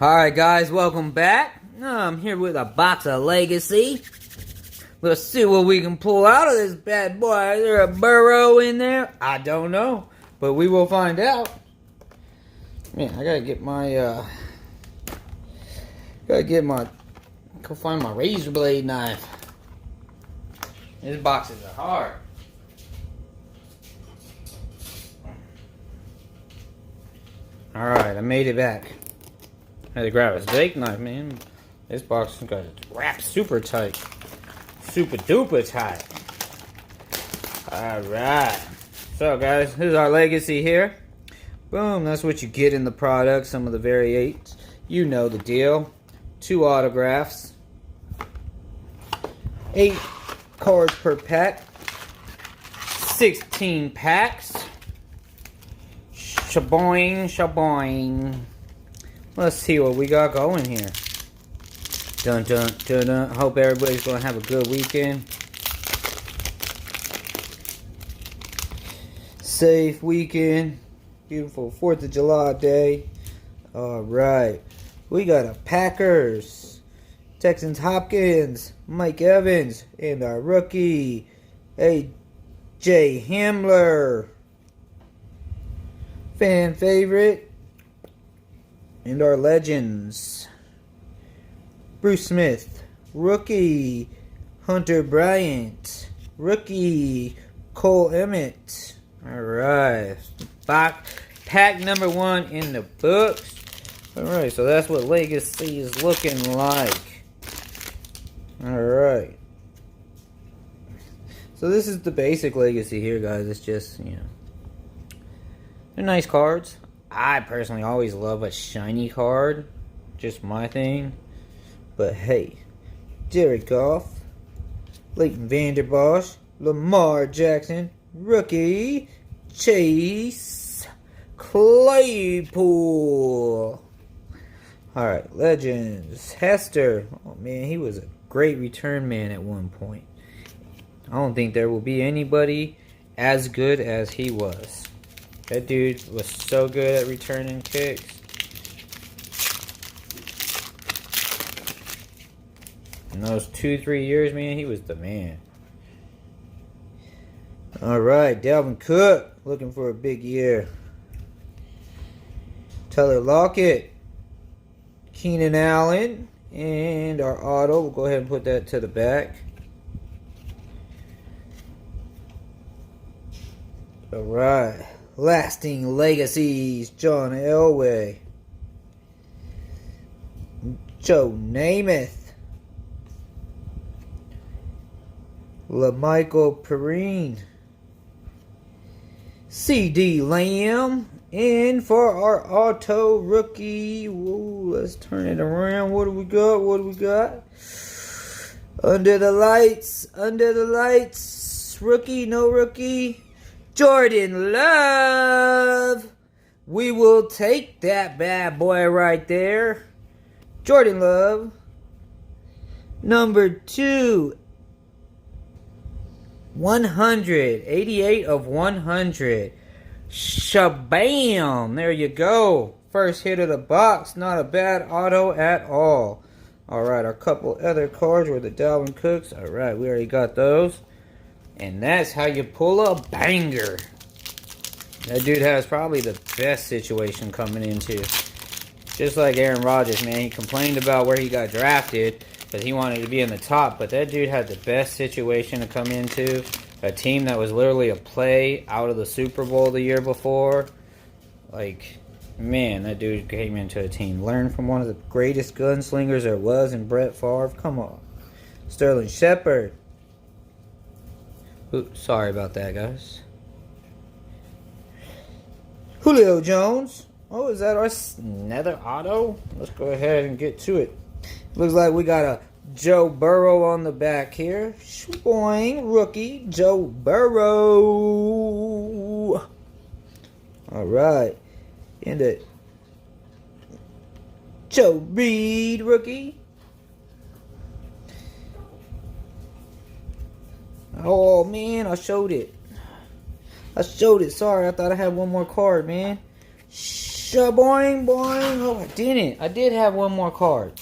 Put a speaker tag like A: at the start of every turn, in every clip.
A: Alright guys, welcome back. I'm here with a box of Legacy. Let's see what we can pull out of this bad boy. Is there a burrow in there? I don't know, but we will find out. Man, I gotta get my, go find my razor blade knife. These boxes are hard. Alright, I made it back. I had to grab a steak knife, man. This box got it wrapped super tight. Super duper tight. Alright. So guys, this is our Legacy here. Boom, that's what you get in the product. Some of the variates. You know the deal. 2 autographs. 8 cards per pack. 16 packs. Shaboing, shaboing. Let's see what we got going here. Dun dun dun dun. Hope everybody's gonna have a good weekend. Safe weekend. Beautiful 4th of July day. Alright. We got a Packers, Texans Hopkins, Mike Evans, and our rookie, A.J. Hamler. Fan favorite. And our legends. Bruce Smith, rookie. Hunter Bryant, rookie. Cole Emmett. Alright. Pack number 1 in the books. Alright, so that's what Legacy is looking like. Alright. So this is the basic Legacy here, guys. It's just, you know, they're nice cards. I personally always love a shiny card. Just my thing. But hey, Jared Goff, Leighton Vander Bosch, Lamar Jackson, rookie, Chase Claypool. Alright, legends. Hester. Oh man, he was a great return man at one point. I don't think there will be anybody as good as he was. That dude was so good at returning kicks. In those 2-3 years, man, he was the man. Alright, Dalvin Cook, looking for a big year. Tyler Lockett, Keenan Allen, and our auto. We'll go ahead and put that to the back. Alright. Lasting Legacies, John Elway, Joe Namath, LaMichael Perrine, C.D. Lamb, and for our auto rookie, whoa, let's turn it around. What do we got? What do we got? Under the lights, rookie, no rookie. Jordan Love. We will take that bad boy right there. Jordan Love. Number 2. 100. 88 of 100. Shabam. There you go. First hit of the box. Not a bad auto at all. Alright, our couple other cards were the Dalvin Cooks. Alright, we already got those. And that's how you pull a banger. That dude has probably the best situation coming into. Just like Aaron Rodgers, man. He complained about where he got drafted, because he wanted to be in the top. But that dude had the best situation to come into. A team that was literally a play out of the Super Bowl the year before. Like, man, that dude came into a team. Learned from one of the greatest gunslingers there was in Brett Favre. Come on. Sterling Shepard. Ooh, sorry about that, guys. Julio Jones. Oh, is that our another auto? Let's go ahead and get to it. Looks like we got a Joe Burrow on the back here. Boing, rookie Joe Burrow. All right. And a Joe Reed rookie. Oh man, I showed it. Sorry, I thought I had one more card, man. Shh. Shaboing, boing. Oh, I didn't. I did have one more card.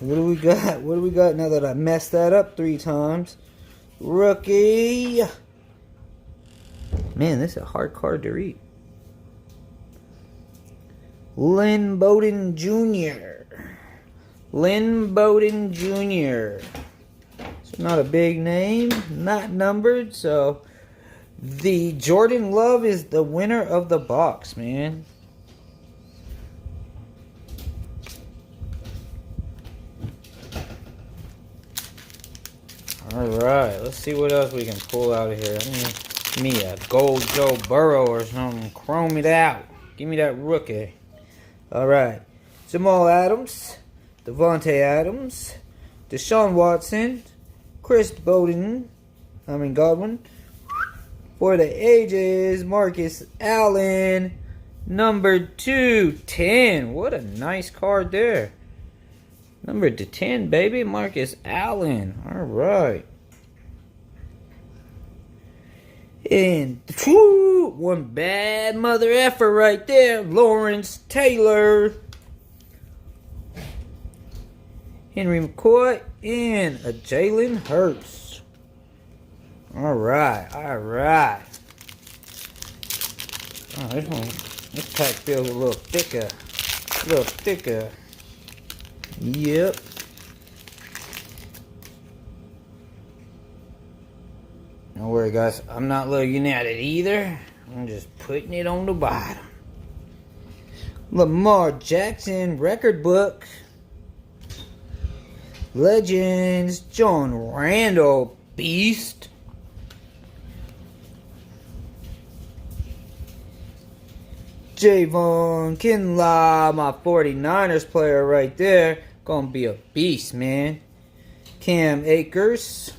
A: What do we got? What do we got now that I messed that up 3 times? Rookie. Man, this is a hard card to read. Lynn Bowden Jr. Lynn Bowden Jr. It's not a big name, not numbered, so the Jordan Love is the winner of the box, man. Alright, let's see what else we can pull out of here. I need me a gold Joe Burrow or something. Chrome it out. Give me that rookie. Alright. Jamal Adams, Devontae Adams, Deshaun Watson, Chris Godwin. For the ages, Marcus Allen, number 210. What a nice card there. Number 10, baby, Marcus Allen. All right. And one bad mother effer right there, Lawrence Taylor. Henry McCoy and a Jalen Hurts. All right, all right. Oh, this pack feels a little thicker. Yep. Don't worry, guys. I'm not looking at it either. I'm just putting it on the bottom. Lamar Jackson record book. Legends. John Randall beast. Javon Kinlaw, my 49ers player right there. Gonna be a beast, man. Cam Akers.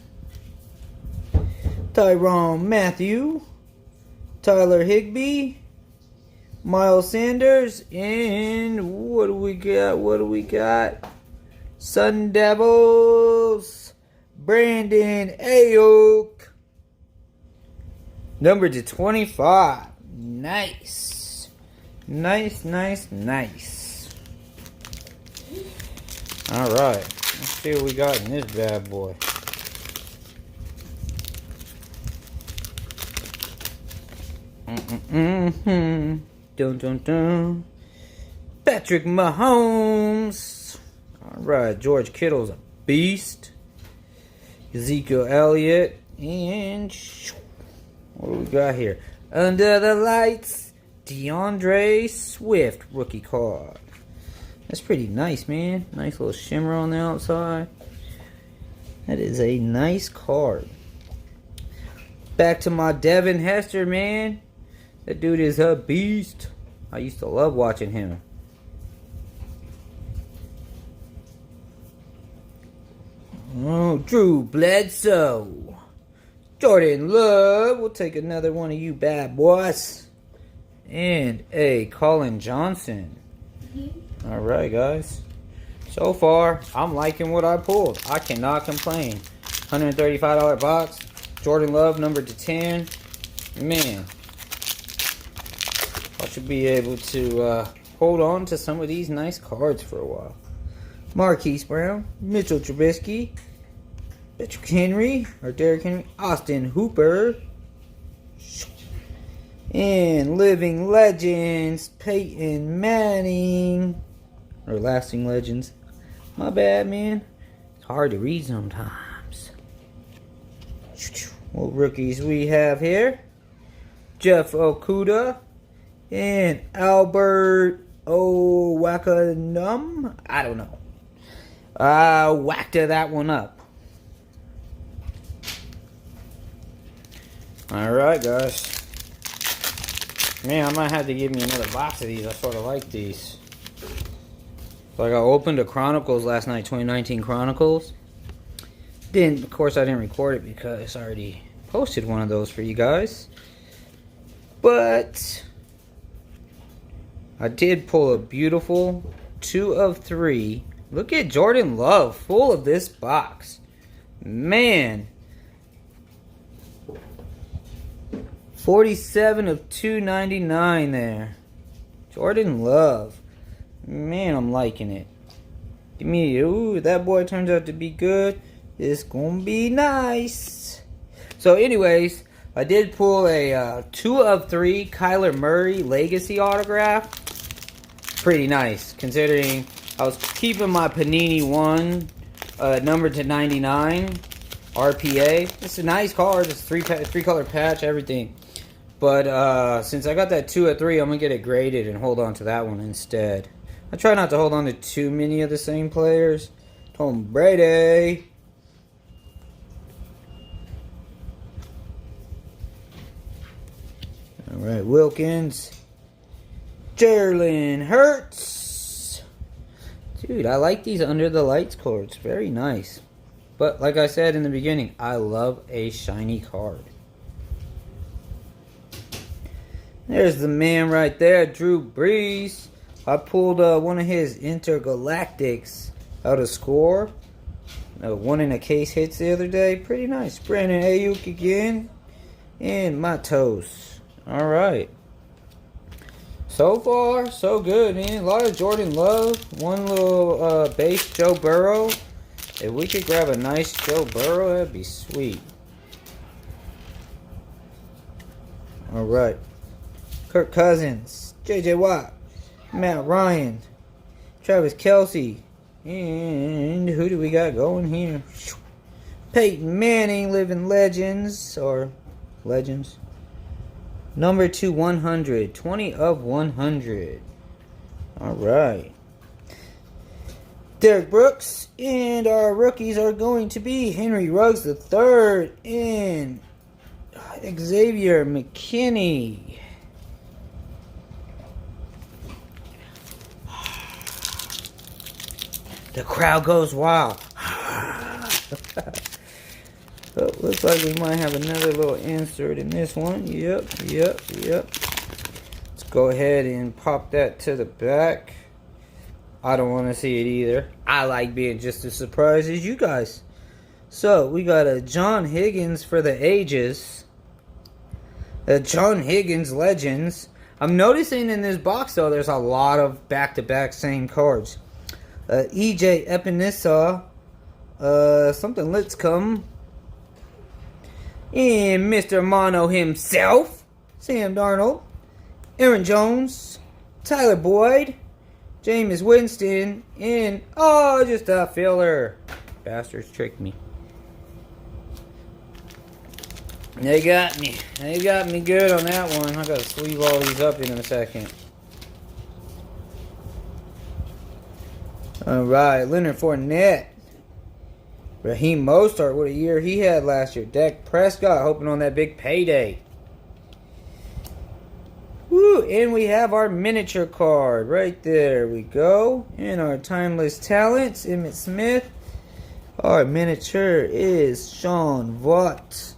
A: Tyrann Mathieu. Tyler Higbee. Miles Sanders. And what do we got? Sun Devils. Brandon Ayuk. Number to 25. Nice. Nice. Alright. Let's see what we got in this bad boy. Dun. Patrick Mahomes. Alright. George Kittle's a beast. Ezekiel Elliott. And what do we got here? Under the lights. DeAndre Swift rookie card. That's pretty nice, man. Nice little shimmer on the outside. That is a nice card. Back to my Devin Hester, man. That dude is a beast. I used to love watching him. Oh, Drew Bledsoe. Jordan Love. We'll take another one of you bad boys. And a Colin Johnson. Alright, guys. So far, I'm liking what I pulled. I cannot complain. $135 box. Jordan Love, number to 10. Man. I should be able to hold on to some of these nice cards for a while. Marquise Brown. Mitchell Trubisky. Derrick Henry. Austin Hooper. And Living Legends, Peyton Manning. Or Lasting Legends. My bad, man. It's hard to read sometimes. What rookies we have here? Jeff Okuda. And Albert Owakanum. I don't know. Whacked that one up. Alright, guys. Man, I might have to give me another box of these. I sort of like these. Like I opened a Chronicles last night, 2019 Chronicles. Of course, I didn't record it because I already posted one of those for you guys. But I did pull a beautiful 2 of 3. Look at Jordan Love, full of this box. Man. 47 of 299 there. Jordan Love. Man, I'm liking it. Give me, ooh, that boy turns out to be good. It's gonna be nice. So anyways, I did pull a 2 of 3 Kyler Murray Legacy autograph. Pretty nice, considering I was keeping my Panini 1 numbered to 99 RPA. It's a nice card. It's three color patch, everything. But since I got that 2 of 3, I'm gonna get it graded and hold on to that one instead. I try not to hold on to too many of the same players. Tom Brady. All right, Wilkins. Jalen Hurts. Dude, I like these under the lights cards. Very nice. But like I said in the beginning, I love a shiny card. There's the man right there, Drew Brees. I pulled one of his Intergalactics out of Score. One in a case hits the other day. Pretty nice. Brandon Ayuk again. And Matos. Alright. So far, so good, man. A lot of Jordan Love. One little base Joe Burrow. If we could grab a nice Joe Burrow, that'd be sweet. Alright. Kirk Cousins. J.J. Watt. Matt Ryan. Travis Kelce. And who do we got going here? Peyton Manning, living legends. Or legends. Number 2, 100. 20 of 100. Alright. Derek Brooks. And our rookies are going to be Henry Ruggs III and Xavier McKinney. The crowd goes wild. Oh, looks like we might have another little insert in this one. Yep. Let's go ahead and pop that to the back. I don't want to see it either. I like being just as surprised as you guys. So, we got a John Higgins for the ages. A John Higgins Legends. I'm noticing in this box, though, there's a lot of back-to-back same cards. EJ Epinesa. Something Let's Come. And Mr. Mono himself, Sam Darnold, Aaron Jones, Tyler Boyd, Jameis Winston, and, oh, just a filler. Bastards tricked me. They got me. They got me good on that one. I gotta sleeve all these up in a second. Alright, Leonard Fournette. Raheem Mostert, what a year he had last year. Dak Prescott, hoping on that big payday. Woo, and we have our miniature card. Right there we go. And our timeless talents, Emmitt Smith. Our miniature is Sean Vaught.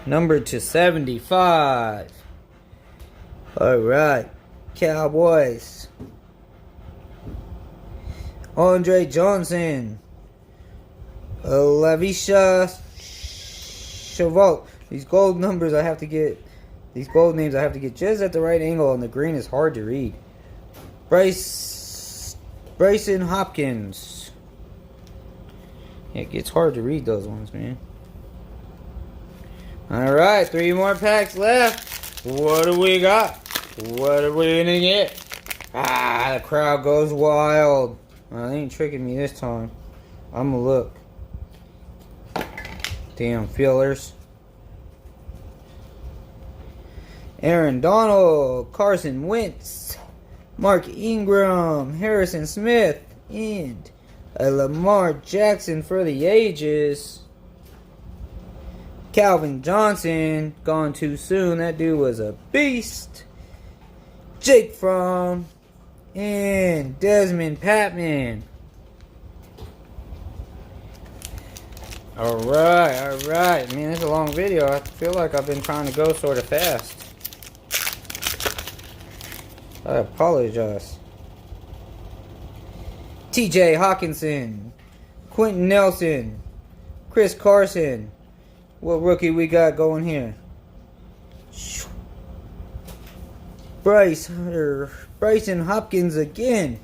A: Numbered to 75. Alright. Cowboys. Andre Johnson. Lavisha Cheval. These gold numbers I have to get. These gold names I have to get just at the right angle, and the green is hard to read. Bryson Hopkins. Yeah, it gets hard to read those ones, man. Alright, 3 more packs left. What do we got? What are we gonna get? Ah, the crowd goes wild. Well, they ain't tricking me this time. I'ma look. Damn fillers. Aaron Donald, Carson Wentz, Mark Ingram, Harrison Smith, and a Lamar Jackson for the ages. Calvin Johnson, gone too soon. That dude was a beast. Jake Fromm, and Desmond Patman. Alright. Man, it's a long video. I feel like I've been trying to go sort of fast. I apologize. TJ Hawkinson, Quentin Nelson, Chris Carson. What rookie we got going here? Bryson Hopkins again.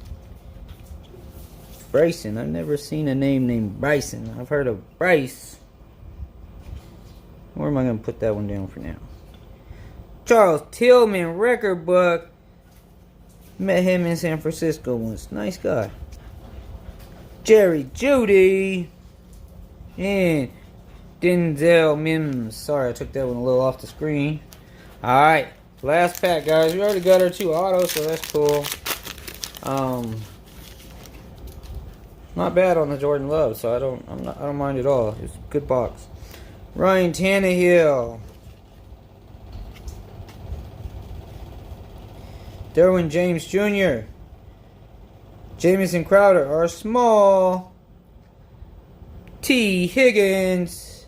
A: Bryson. I've never seen a name named Bryson. I've heard of Bryce. Where am I going to put that one down for now? Charles Tillman, record book. Met him in San Francisco once. Nice guy. Jerry Judy. And Denzel Mims. Sorry, I took that one a little off the screen. Alright. Last pack, guys. We already got our 2 autos, so that's cool. Not bad on the Jordan Love, so I don't mind at all. It's a good box. Ryan Tannehill. Derwin James Jr. Jamison Crowder, our small. T. Higgins.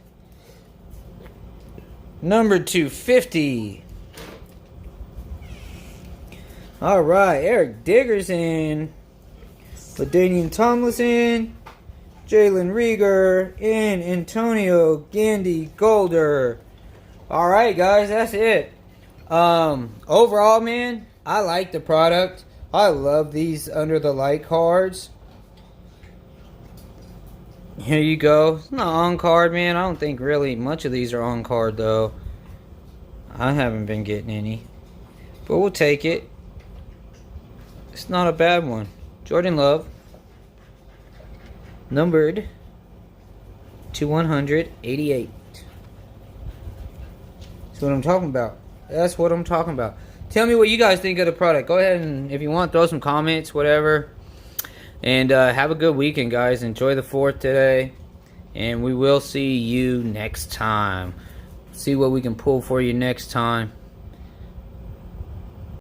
A: Number 250. Alright, Eric Dickerson. LaDainian Tomlinson. Jalen Rieger. And Antonio Gandy Golder. Alright, guys, that's it. Overall, man, I like the product. I love these under the light cards. Here you go. It's not on card, man. I don't think really much of these are on card, though. I haven't been getting any. But we'll take it. It's not a bad one. Jordan Love. Numbered to 188. That's what I'm talking about. That's what I'm talking about. Tell me what you guys think of the product. Go ahead and, if you want, throw some comments, whatever. And have a good weekend, guys. Enjoy the 4th today. And we will see you next time. See what we can pull for you next time.